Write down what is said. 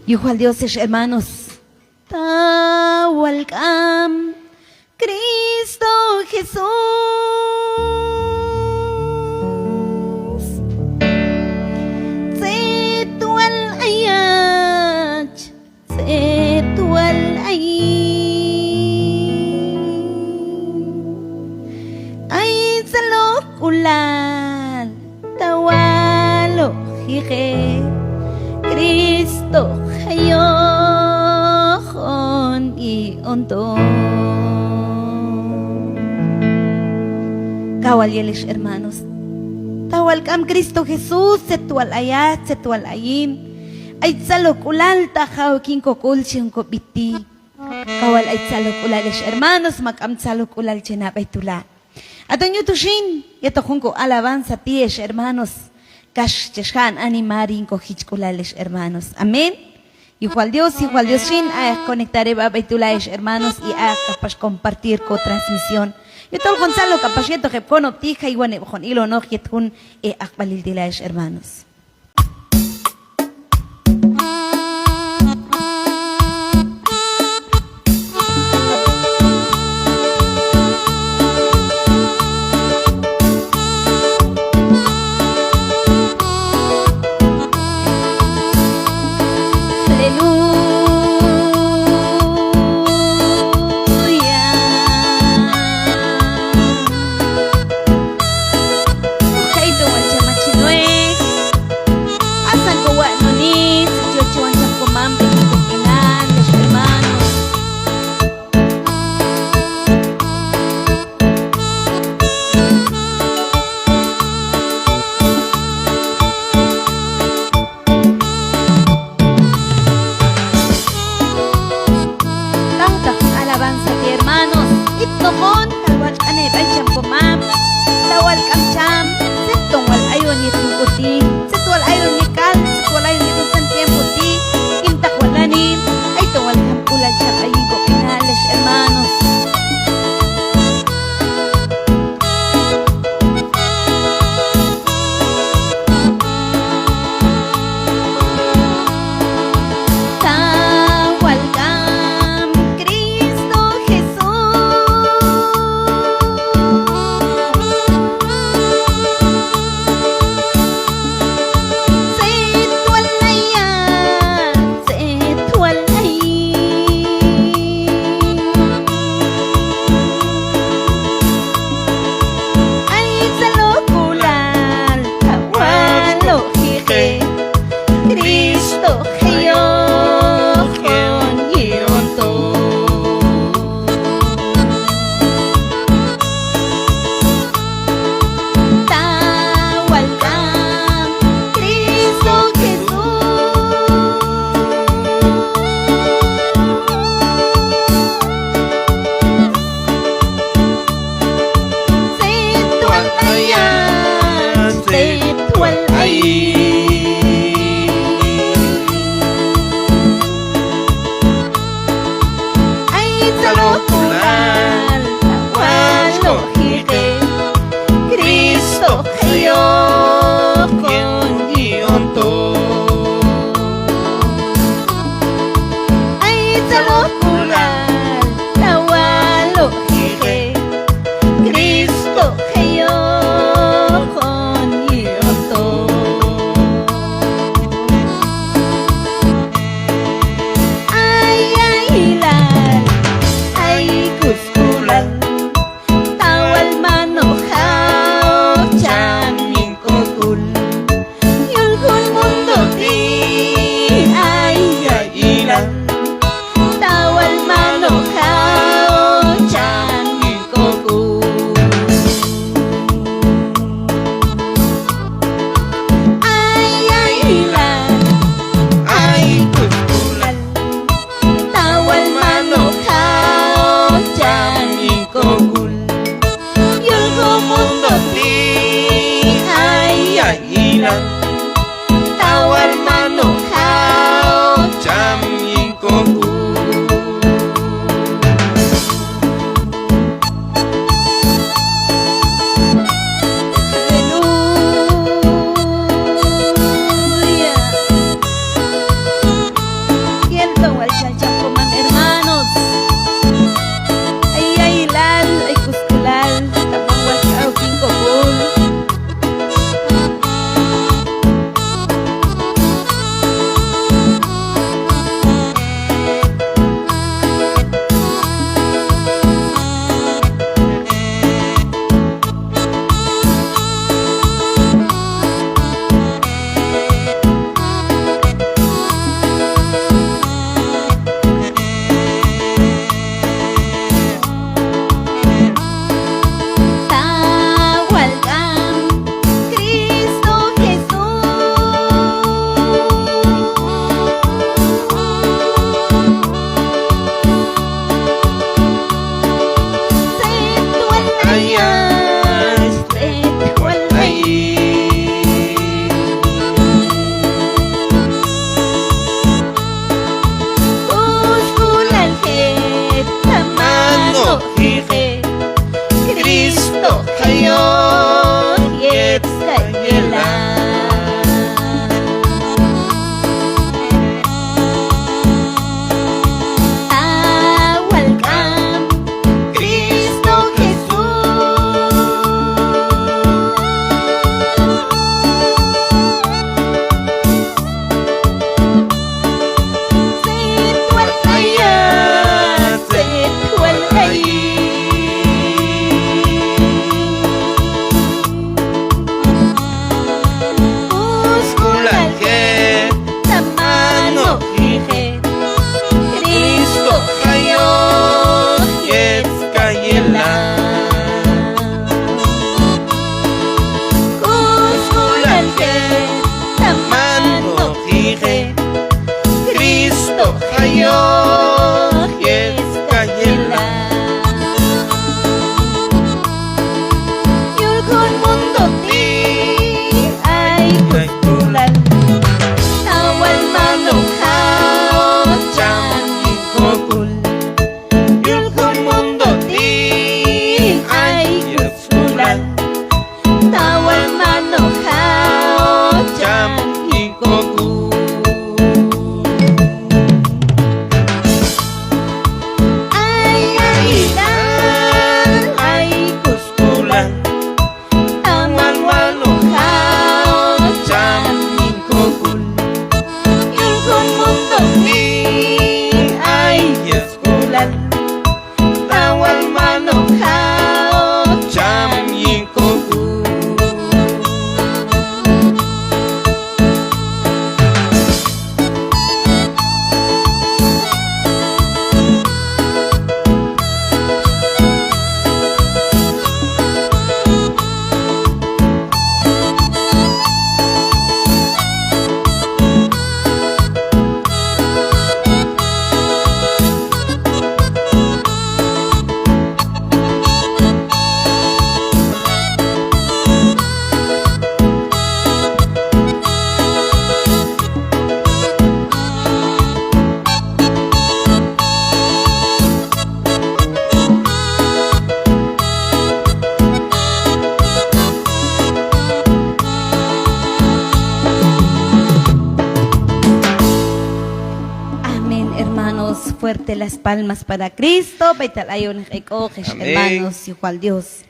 Yujo al Dios, hermanos. Tawalcam, Cristo Jesús. Setual ayach, setual ay. Ay salok ulal, tawalo hije. Cristo hayon ionto. Kawalyeles hermanos. Tawalkam Cristo Jesús setual ayat setual ayim. Ay salokulal tahaw king kokul siyang kopiti. Kawal ay salokulales hermanos makam salokulal chenapay tula. Atong yutushin yato kung ko alabanza tiesh hermanos. Cash cheshan animarin cojichculales hermanos. Amén. Igual Dios shin a conectaré babaitulaes hermanos y a capaz compartir con transmisión. Yo todo Gonzalo capaz yeto que con optija y bueno con hilo no yetun e akbalil dilaes hermanos. kayo yes kayela Yulkon mundo ti ay kuskulan Tawal manukhaw Jam ikokul Yulkon mundo ti ay kuskulan Tawal manukhaw Jam ikokul Ay ilan ay kuskulan Tawal manukhaw Jam ikokul Yulkon mundo ti ay yes kuskulan Tawal manukhaw Jam ikokul Amén, hermanos. Fuerte las palmas para Cristo. Baitalayon, Amén. hermanos, igual Dios.